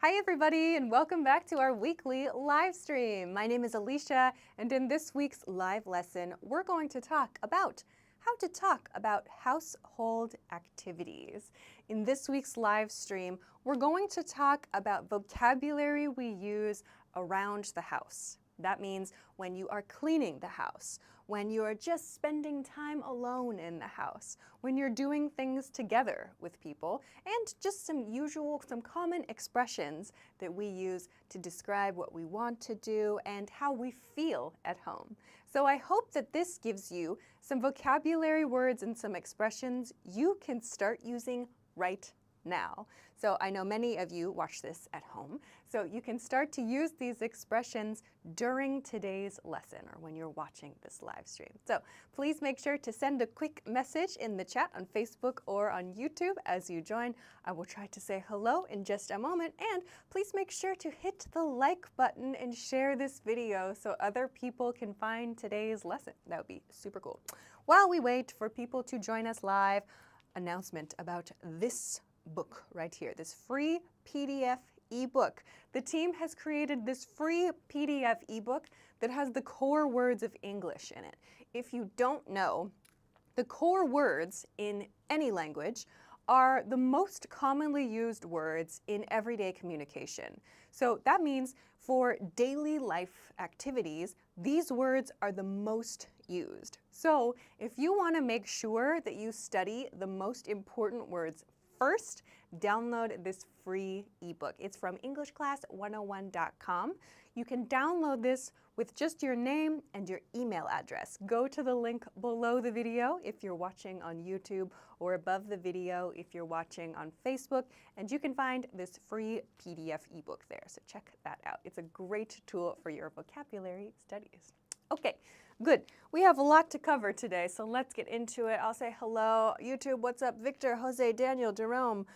Hi everybody and welcome back to our weekly live stream. My name is Alicia and in this week's live lesson we're going to talk about how to talk about household activities. In this week's live stream we're going to talk about vocabulary we use around the house. That means when you are cleaning the house, when you are just spending time alone in the house, when you're doing things together with people, and just some common expressions that we use to describe what we want to do and how we feel at home. So I hope that this gives you some vocabulary words and some expressions you can start using right now. So I know many of you watch this at home, so you can start to use these expressions during today's lesson or when you're watching this live stream. So please make sure to send a quick message in the chat on Facebook or on YouTube as you join. I will try to say hello in just a moment, and please make sure to hit the like button and share this video so other people can find today's lesson. That would be super cool. While we wait for people to join us live, announcement about this book right here, this free PDF ebook. The team has created this free PDF ebook that has the core words of English in it. If you don't know, the core words in any language are the most commonly used words in everyday communication. So that means for daily life activities, these words are the most used. So if you want to make sure that you study the most important words first, download this free ebook. It's from EnglishClass101.com. You can download this with just your name and your email address. Go to the link below the video if you're watching on YouTube, or above the video if you're watching on Facebook, and you can find this free PDF ebook there. So check that out. It's a great tool for your vocabulary studies. Okay, good. We have a lot to cover today, so let's get into it. I'll say hello. YouTube, what's up? Victor, Jose, Daniel, Jerome,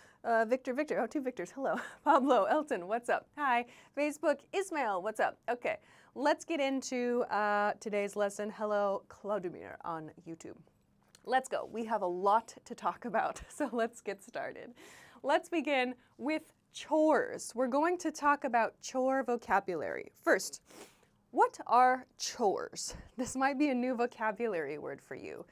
Victor, oh, two Victors, hello. Pablo, Elton, what's up? Hi. Facebook, Ismail, what's up? Okay, let's get into today's lesson. Hello, Claudemir on YouTube. Let's go. We have a lot to talk about, so let's get started. Let's begin with chores. We're going to talk about chore vocabulary. First, what are chores? This might be a new vocabulary word for you.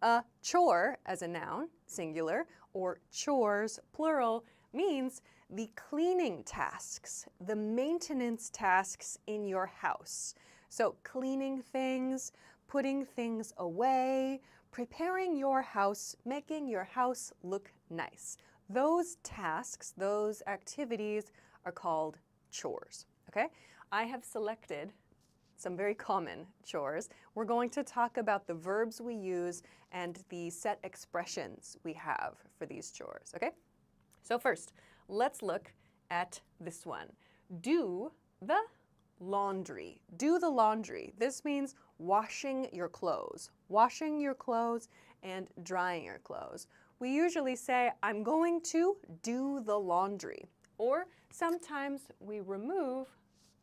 A chore as a noun, singular, or chores, plural, means the cleaning tasks, the maintenance tasks in your house. So cleaning things, putting things away, preparing your house, making your house look nice. Those tasks, those activities are called chores, okay? I have selected some very common chores. We're going to talk about the verbs we use and the set expressions we have for these chores, okay? So first, let's look at this one. Do the laundry. Do the laundry. This means washing your clothes. Washing your clothes and drying your clothes. We usually say, I'm going to do the laundry. Or sometimes we remove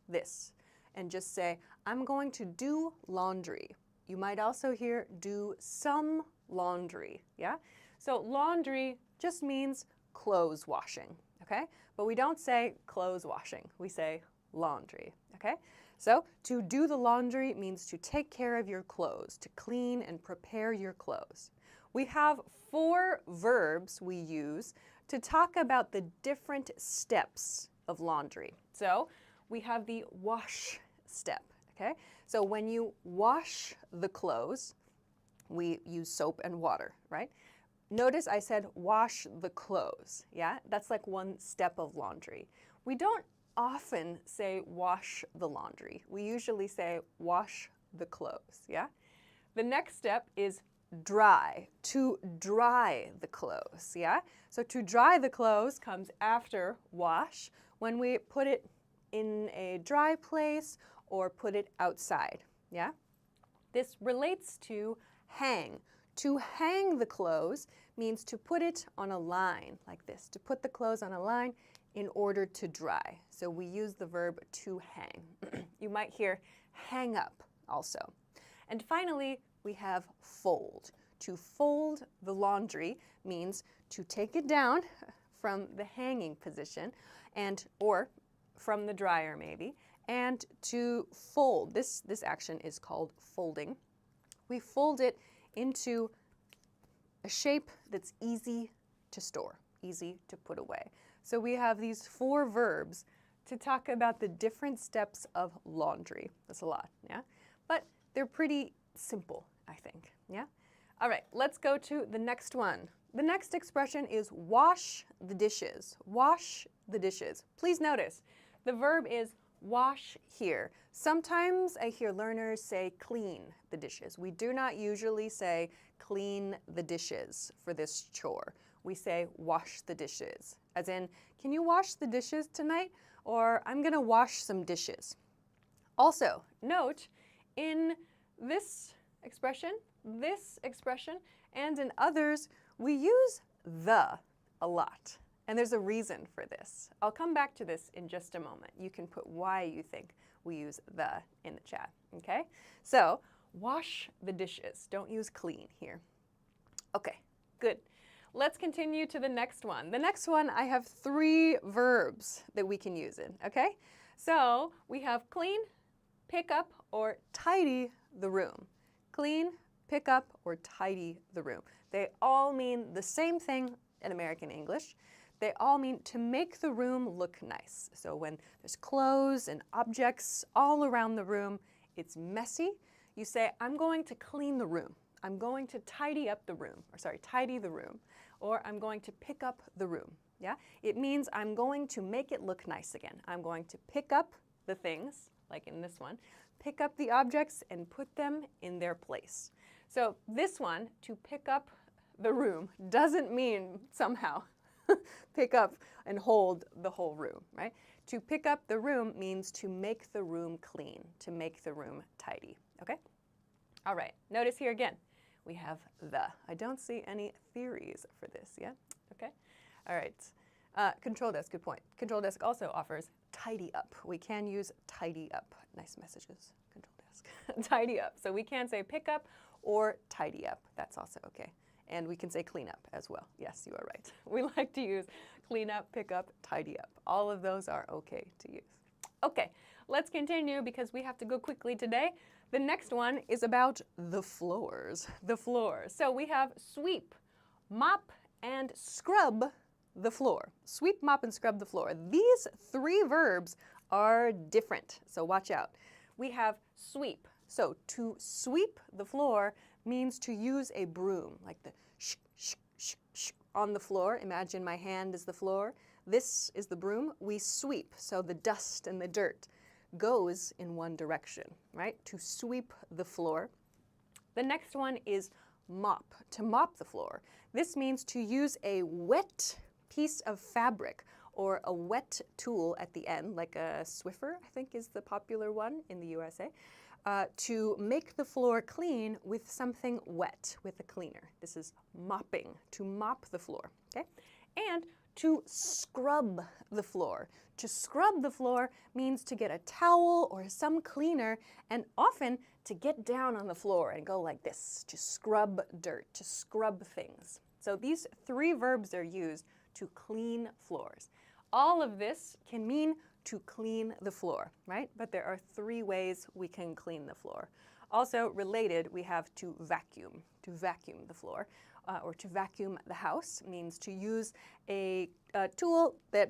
this and just say, I'm going to do laundry. You might also hear do some laundry, yeah? So laundry just means clothes washing, okay? But we don't say clothes washing, we say laundry, okay? So to do the laundry means to take care of your clothes, to clean and prepare your clothes. We have 4 verbs we use to talk about the different steps of laundry. So we have the wash step, okay? So when you wash the clothes, we use soap and water, right? Notice I said wash the clothes, yeah? That's like one step of laundry. We don't often say wash the laundry. We usually say wash the clothes, yeah? The next step is dry, to dry the clothes, yeah? So to dry the clothes comes after wash, when we put it in a dry place or put it outside, yeah? This relates to hang. To hang the clothes means to put it on a line like this, to put the clothes on a line in order to dry. So we use the verb to hang. You might hear hang up also. And finally, we have fold. To fold the laundry means to take it down from the hanging position, or from the dryer maybe, and to fold. This action is called folding. We fold it into a shape that's easy to store, easy to put away. So we have these 4 verbs to talk about the different steps of laundry. That's a lot, yeah? But they're pretty simple, I think, yeah? All right, let's go to the next one. The next expression is wash the dishes. Wash the dishes. Please notice, the verb is wash here. Sometimes I hear learners say clean the dishes. We do not usually say clean the dishes for this chore. We say wash the dishes, as in, can you wash the dishes tonight? Or I'm gonna wash some dishes. Also, note, in this expression, and in others, we use the a lot. And there's a reason for this. I'll come back to this in just a moment. You can put why you think we use the in the chat, okay? So, wash the dishes. Don't use clean here. Okay, good. Let's continue to the next one. The next one, I have 3 verbs that we can use in, okay? So, we have clean, pick up, or tidy the room. Clean, pick up, or tidy the room. They all mean the same thing in American English. They all mean to make the room look nice. So when there's clothes and objects all around the room, it's messy. You say, I'm going to clean the room. I'm going to tidy up the room, tidy the room. Or I'm going to pick up the room, yeah? It means I'm going to make it look nice again. I'm going to pick up the things, like in this one, pick up the objects and put them in their place. So this one, to pick up the room, doesn't mean somehow pick up and hold the whole room, right? To pick up the room means to make the room clean, to make the room tidy, okay? All right, notice here again, we have the. I don't see any theories for this, yeah? Okay, all right. Control desk, good point. Control desk also offers tidy up. We can use tidy up. Nice messages, control desk. Tidy up. So we can say pick up or tidy up. That's also okay. And we can say clean up as well. Yes, you are right. We like to use clean up, pick up, tidy up. All of those are okay to use. Okay, let's continue because we have to go quickly today. The next one is about the floors. The floor. So we have sweep, mop, and scrub the floor. Sweep, mop, and scrub the floor. These 3 verbs are different, so watch out. We have sweep. So to sweep the floor means to use a broom, like the sh, sh, sh, sh on the floor. Imagine my hand is the floor. This is the broom. We sweep, so the dust and the dirt goes in one direction, right? To sweep the floor. The next one is mop, to mop the floor. This means to use a wet piece of fabric or a wet tool at the end, like a Swiffer, I think is the popular one in the USA, to make the floor clean with something wet, with a cleaner. This is mopping, to mop the floor, okay? And to scrub the floor. To scrub the floor means to get a towel or some cleaner and often to get down on the floor and go like this, to scrub dirt, to scrub things. So these 3 verbs are used to clean floors. All of this can mean to clean the floor, right? But there are 3 ways we can clean the floor. Also related, we have to vacuum the floor. Or to vacuum the house means to use a tool that,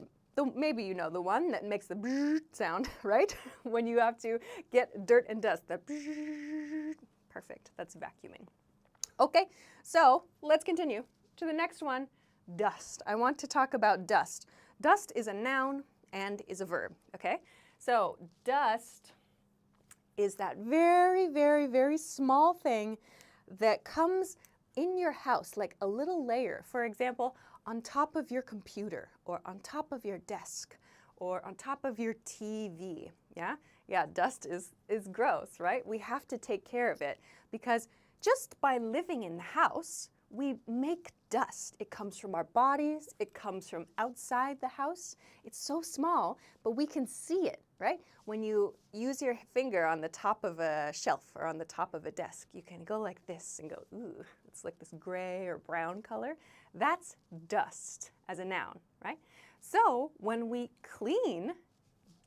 maybe you know the one that makes the brrr sound, right? When you have to get dirt and dust, the brrr. Perfect, that's vacuuming. Okay, so let's continue to the next one, dust. I want to talk about dust. Dust is a noun and is a verb, okay? So dust is that very, very, very small thing that comes in your house, like a little layer, for example, on top of your computer, or on top of your desk, or on top of your TV, yeah? Yeah, dust is gross, right? We have to take care of it, because just by living in the house, we make dust. It comes from our bodies, it comes from outside the house. It's so small, but we can see it, right? When you use your finger on the top of a shelf or on the top of a desk, you can go like this and go, ooh, it's like this gray or brown color. That's dust as a noun, right? So when we clean,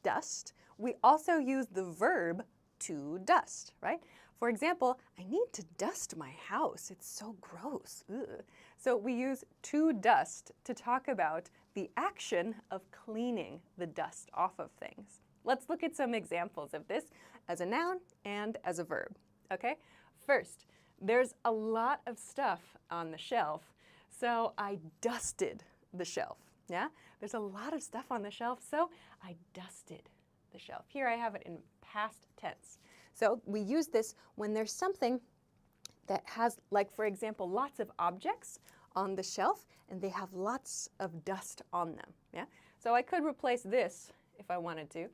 dust, we also use the verb to dust, right? For example, I need to dust my house. It's so gross. Ugh. So we use to dust to talk about the action of cleaning the dust off of things. Let's look at some examples of this as a noun and as a verb, okay? First, there's a lot of stuff on the shelf, so I dusted the shelf, yeah? There's a lot of stuff on the shelf, so I dusted the shelf. Here I have it in past tense. So we use this when there's something that has, like for example, lots of objects on the shelf and they have lots of dust on them, yeah? So I could replace this if I wanted to.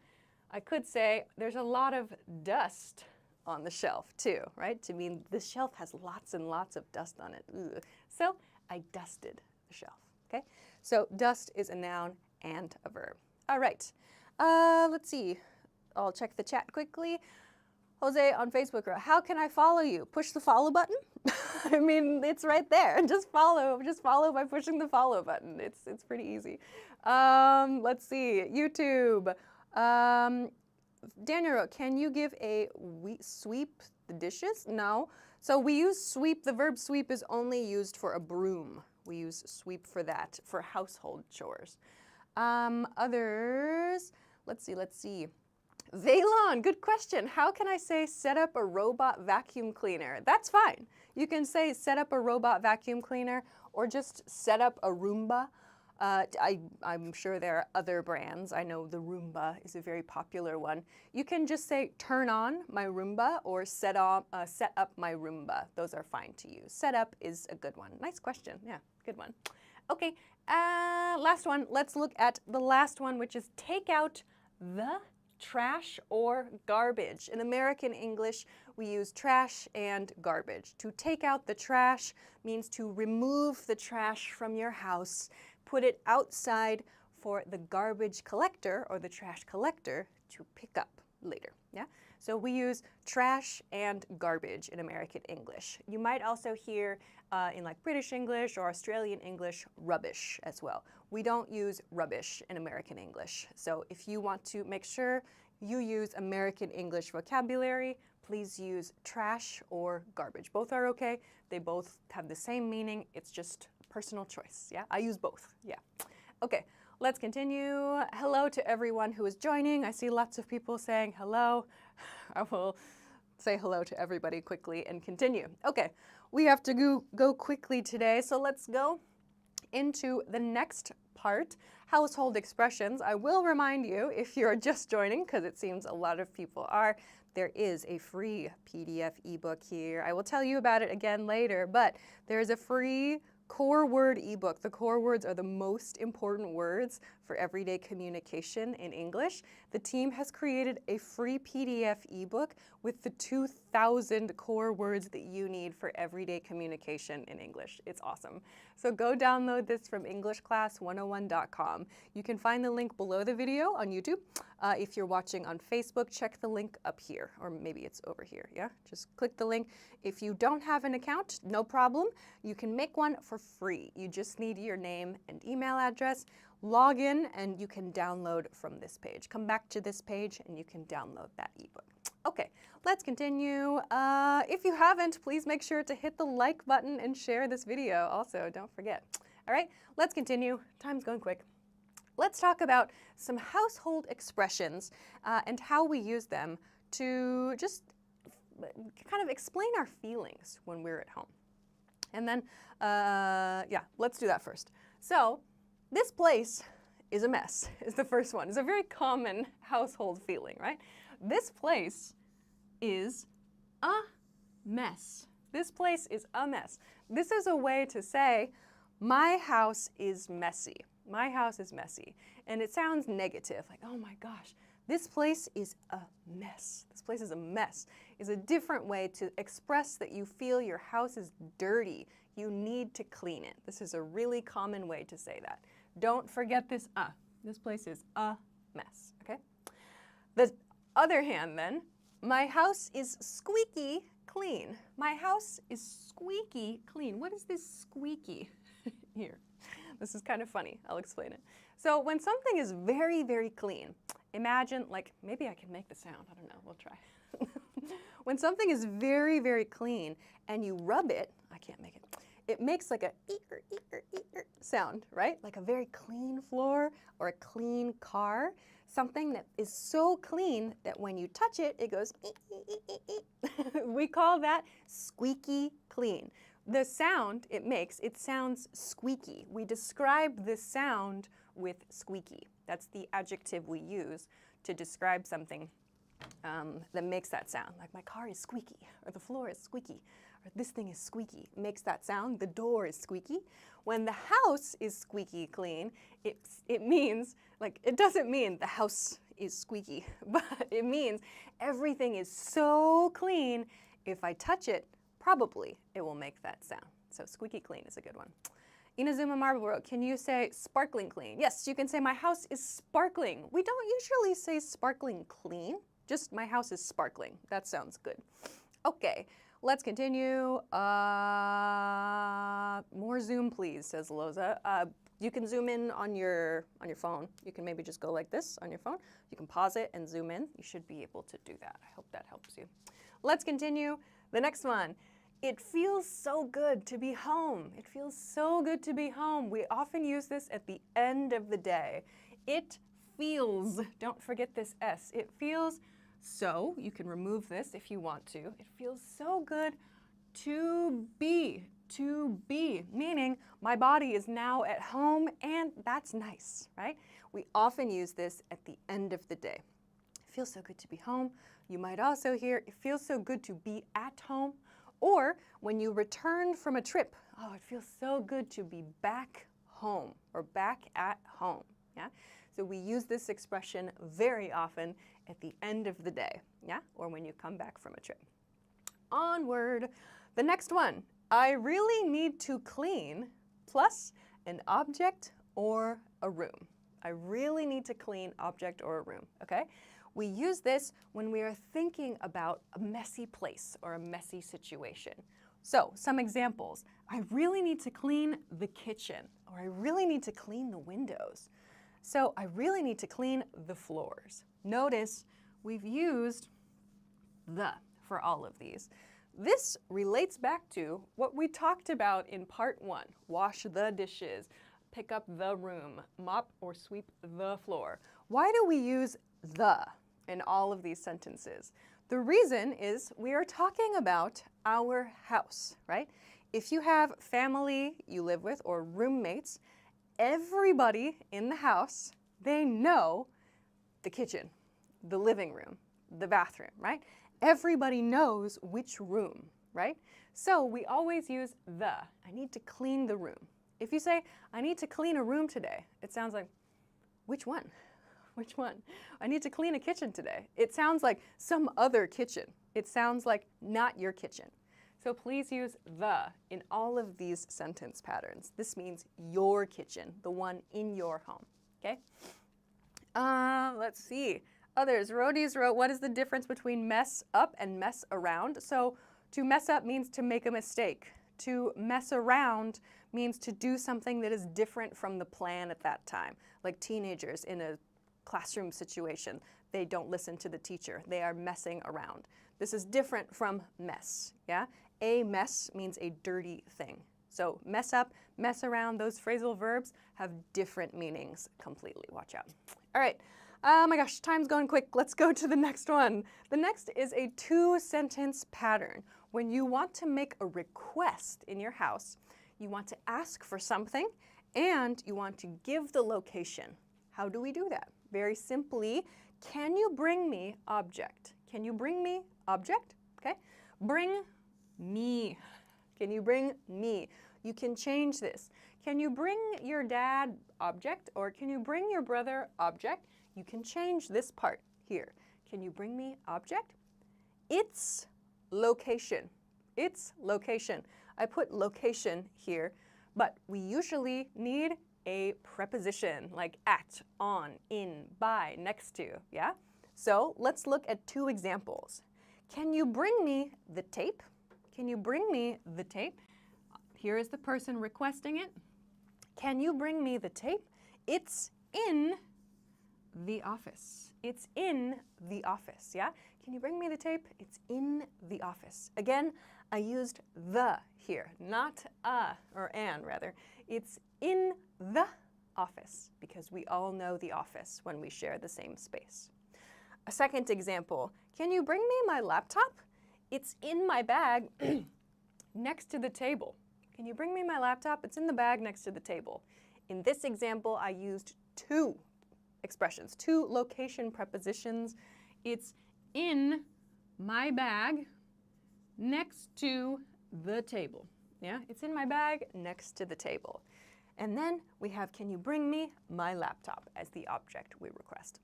I could say there's a lot of dust on the shelf too, right? To mean the shelf has lots and lots of dust on it. Ugh. So I dusted the shelf, okay? So dust is a noun and a verb. All right, let's see. I'll check the chat quickly. Jose on Facebook wrote, how can I follow you? Push the follow button? I mean, it's right there. Just follow by pushing the follow button. It's pretty easy. Let's see, YouTube. Daniel wrote, can you give a sweep the dishes? No. So we use sweep, the verb sweep is only used for a broom. We use sweep for that, for household chores. Others, let's see. Vaylon, good question. How can I say set up a robot vacuum cleaner? That's fine. You can say set up a robot vacuum cleaner or just set up a Roomba. I'm sure there are other brands. I know the Roomba is a very popular one. You can just say turn on my Roomba or set up my Roomba. Those are fine to use. Set up is a good one. Nice question. Yeah, good one. Okay, last one. Let's look at the last one, which is take out the trash or garbage. In American English, we use trash and garbage. To take out the trash means to remove the trash from your house, put it outside for the garbage collector or the trash collector to pick up later, yeah? So we use trash and garbage in American English. You might also hear in like British English or Australian English, rubbish as well. We don't use rubbish in American English. So if you want to make sure you use American English vocabulary, please use trash or garbage. Both are okay. They both have the same meaning. It's just personal choice, yeah? I use both, yeah. Okay, let's continue. Hello to everyone who is joining. I see lots of people saying hello. I will say hello to everybody quickly and continue. Okay, we have to go quickly today, so let's go into the next part, household expressions. I will remind you, if you're just joining, because it seems a lot of people are, there is a free PDF ebook here. I will tell you about it again later, but there is a free core word ebook. The core words are the most important words for everyday communication in English. The team has created a free PDF ebook with the 2,000 core words that you need for everyday communication in English. It's awesome. So go download this from EnglishClass101.com. You can find the link below the video on YouTube. If you're watching on Facebook, check the link up here, or maybe it's over here, yeah? Just click the link. If you don't have an account, no problem. You can make one for free. You just need your name and email address, log in, and you can download from this page. Come back to this page and you can download that ebook. Okay, let's continue. If you haven't, please make sure to hit the like button and share this video also, don't forget. All right, let's continue. Time's going quick. Let's talk about some household expressions and how we use them to just kind of explain our feelings when we're at home. And then, yeah, let's do that first. So, this place is a mess, is the first one. It's a very common household feeling, right? This place is a mess. This place is a mess. This is a way to say, my house is messy. My house is messy. And it sounds negative, like, oh my gosh, this place is a mess. This place is a mess. Is a different way to express that you feel your house is dirty. You need to clean it. This is a really common way to say that. Don't forget this This place is a mess, okay? The other hand then, my house is squeaky clean. My house is squeaky clean. What is this squeaky here? This is kind of funny. I'll explain it. So when something is very, very clean, imagine, like, maybe I can make the sound. I don't know. We'll try. When something is very, very clean and you rub it, I can't make it. It makes like a eeker, eeker, eeker sound, right? Like a very clean floor or a clean car. Something that is so clean that when you touch it, it goes ee, ee, ee, ee. We call that squeaky clean. The sound it makes, it sounds squeaky. We describe this sound with squeaky. That's the adjective we use to describe something that makes that sound. Like my car is squeaky, or the floor is squeaky, or this thing is squeaky. It makes that sound. The door is squeaky. When the house is squeaky clean, it means, like, it doesn't mean the house is squeaky, but it means everything is so clean, if I touch it, probably it will make that sound. So squeaky clean is a good one. Inazuma Marlboro, can you say sparkling clean? Yes, you can say my house is sparkling. We don't usually say sparkling clean, just my house is sparkling. That sounds good. Okay, let's continue. More zoom, please, says Loza. You can zoom in on your phone. You can maybe just go like this on your phone. You can pause it and zoom in. You should be able to do that. I hope that helps you. Let's continue. The next one. It feels so good to be home. It feels so good to be home. We often use this at the end of the day. It feels, don't forget this S. It feels so, you can remove this if you want to. It feels so good to be, meaning my body is now at home and that's nice, right? We often use this at the end of the day. It feels so good to be home. You might also hear, it feels so good to be at home. Or when you return from a trip, oh, it feels so good to be back home or back at home, yeah? So we use this expression very often at the end of the day, yeah? Or when you come back from a trip. Onward. The next one, I really need to clean plus an object or a room. I really need to clean object or a room, okay? We use this when we are thinking about a messy place or a messy situation. So, some examples. I really need to clean the kitchen, or I really need to clean the windows. So, I really need to clean the floors. Notice we've used the for all of these. This relates back to what we talked about in part 1. Wash the dishes, pick up the room, mop or sweep the floor. Why do we use the in all of these sentences? The reason is we are talking about our house, right? If you have family you live with or roommates, everybody in the house, they know the kitchen, the living room, the bathroom, right? Everybody knows which room, right? So we always use the. I need to clean the room. If you say, I need to clean a room today, it sounds like, which one? Which one? I need to clean a kitchen today. It sounds like some other kitchen. It sounds like not your kitchen. So please use the in all of these sentence patterns. This means your kitchen, the one in your home, okay? Let's see. Others, Rhodey's wrote, what is the difference between mess up and mess around? So to mess up means to make a mistake. To mess around means to do something that is different from the plan at that time. Like teenagers in a classroom situation, they don't listen to the teacher. They are messing around. This is different from mess, yeah? A mess means a dirty thing. So mess up, mess around, those phrasal verbs have different meanings completely. Watch out. All right. Oh my gosh, time's going quick. Let's go to the next one. The next is a 2-sentence pattern. When you want to make a request in your house, you want to ask for something and you want to give the location. How do we do that? Very simply, can you bring me object? Can you bring me object? Okay. Bring me. Can you bring me? You can change this. Can you bring your dad object or can you bring your brother object? You can change this part here. Can you bring me object? Its location. Its location. I put location here, but we usually need a preposition like at, on, in, by, next to, yeah? So let's look at 2 examples. Can you bring me the tape? Can you bring me the tape? Here is the person requesting it. Can you bring me the tape? It's in the office. It's in the office, yeah? Can you bring me the tape? It's in the office. Again, I used the here, not or an rather. It's in the office because we all know the office when we share the same space. A second example, can you bring me my laptop? It's in my bag next to the table. Can you bring me my laptop? It's in the bag next to the table. In this example, I used two expressions, two location prepositions. It's in my bag next to the table. Yeah, it's in my bag next to the table. And then we have, can you bring me my laptop as the object we request.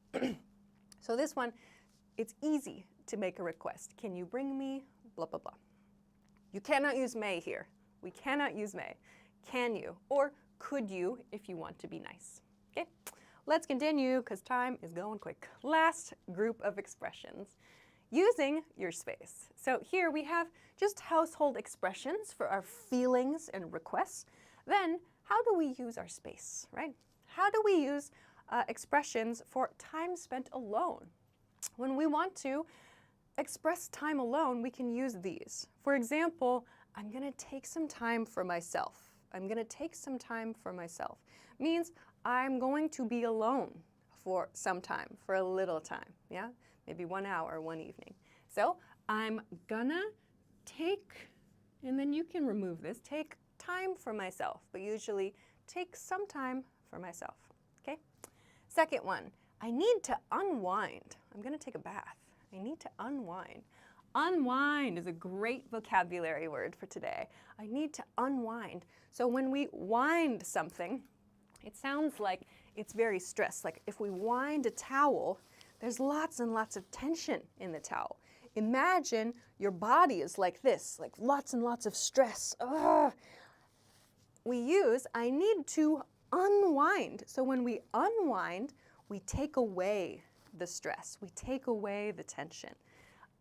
So this one, it's easy to make a request. Can you bring me blah, blah, blah. You cannot use may here. We cannot use may. Can you? Or could you if you want to be nice. Okay, let's continue because time is going quick. Last group of expressions, using your space. So here we have just household expressions for our feelings and requests. Then how do we use our space, right? How do we use expressions for time spent alone? When we want to express time alone, we can use these. For example, I'm going to take some time for myself. I'm going to take some time for myself. Means I'm going to be alone for some time, for a little time, yeah? Maybe 1 hour, one evening. So I'm gonna take, and then you can remove this, take time for myself, but usually take some time for myself, okay? Second one, I need to unwind. I'm gonna take a bath. I need to unwind. Unwind is a great vocabulary word for today. I need to unwind. So when we wind something, it sounds like it's very stressed. Like if we wind a towel, there's lots and lots of tension in the towel. Imagine your body is like this, like lots and lots of stress. Ugh. We use, I need to unwind. So when we unwind, we take away the stress. We take away the tension.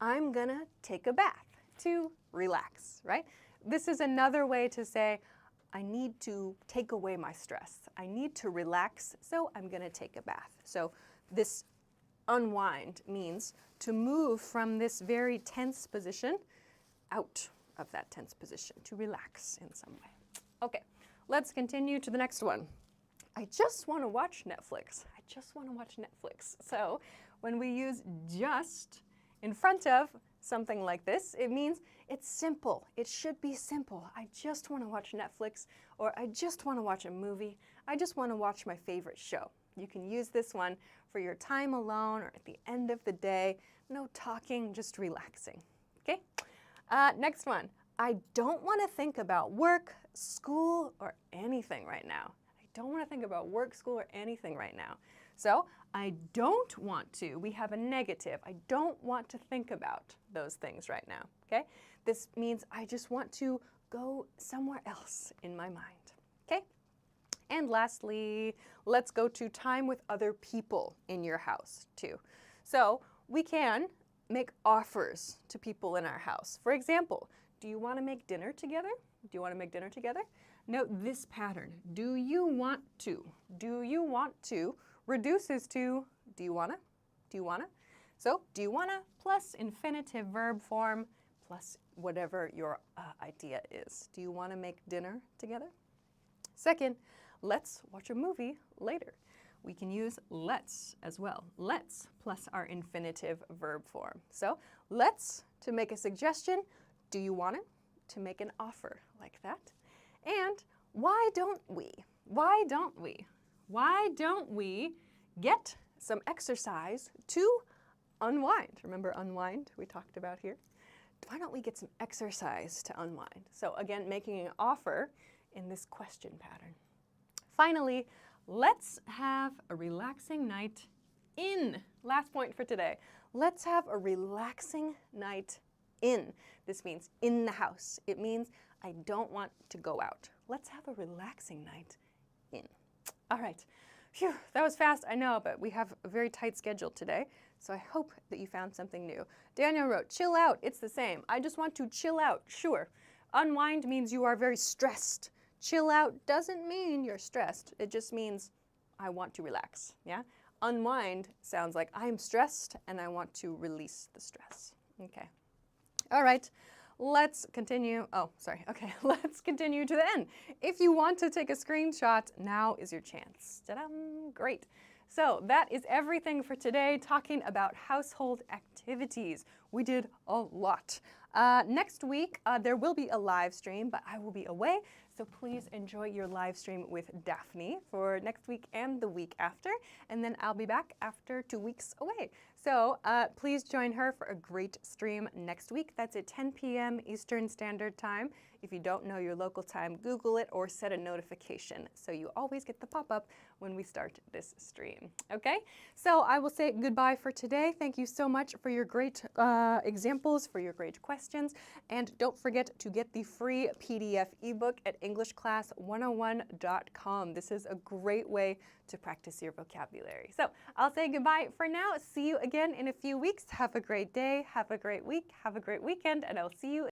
I'm gonna take a bath to relax, right? This is another way to say, I need to take away my stress. I need to relax, so I'm gonna take a bath. So this unwind means to move from this very tense position out of that tense position, to relax in some way. Okay, let's continue to the next one. I just want to watch Netflix. I just want to watch Netflix. So when we use just in front of something like this, it means it's simple. It should be simple. I just want to watch Netflix, or I just want to watch a movie. I just want to watch my favorite show. You can use this one for your time alone or at the end of the day. No talking, just relaxing. Okay? Next one. I don't want to think about work, school, or anything right now. I don't want to think about work, school, or anything right now. So I don't want to. We have a negative. I don't want to think about those things right now. Okay? This means I just want to go somewhere else in my mind. Okay? And lastly, let's go to time with other people in your house too. So we can make offers to people in our house. For example, do you want to make dinner together? Do you want to make dinner together? Note this pattern. Do you want to? Do you want to reduces to do you wanna? Do you wanna? So do you wanna plus infinitive verb form plus whatever your idea is. Do you wanna make dinner together? Second, let's watch a movie later. We can use let's as well. Let's plus our infinitive verb form. So let's to make a suggestion. Do you wanna? To make an offer like that. And why don't we? Why don't we? Why don't we get some exercise to unwind? Remember unwind we talked about here? Why don't we get some exercise to unwind? So again, making an offer in this question pattern. Finally, let's have a relaxing night in. Last point for today. Let's have a relaxing night in. This means in the house. It means I don't want to go out. Let's have a relaxing night in. All right. Phew, that was fast, I know, but we have a very tight schedule today, so I hope that you found something new. Daniel wrote, chill out, it's the same. I just want to chill out, sure. Unwind means you are very stressed. Chill out doesn't mean you're stressed. It just means I want to relax, yeah? Unwind sounds like I'm stressed and I want to release the stress. Okay. All right. Let's continue. Oh, sorry. Okay, let's continue to the end. If you want to take a screenshot, now is your chance. Ta-dam! Great. So that is everything for today, talking about household activities. We did a lot. Next week, there will be a live stream, but I will be away. So please enjoy your live stream with Daphne for next week and the week after. And then I'll be back after 2 weeks away. So please join her for a great stream next week. That's at 10 p.m. Eastern Standard Time. If you don't know your local time, Google it or set a notification so you always get the pop-up when we start this stream. Okay? So I will say goodbye for today. Thank you so much for your great examples, for your great questions. And don't forget to get the free PDF ebook at EnglishClass101.com. This is a great way to practice your vocabulary. So I'll say goodbye for now. See you again in a few weeks. Have a great day. Have a great week. Have a great weekend. And I'll see you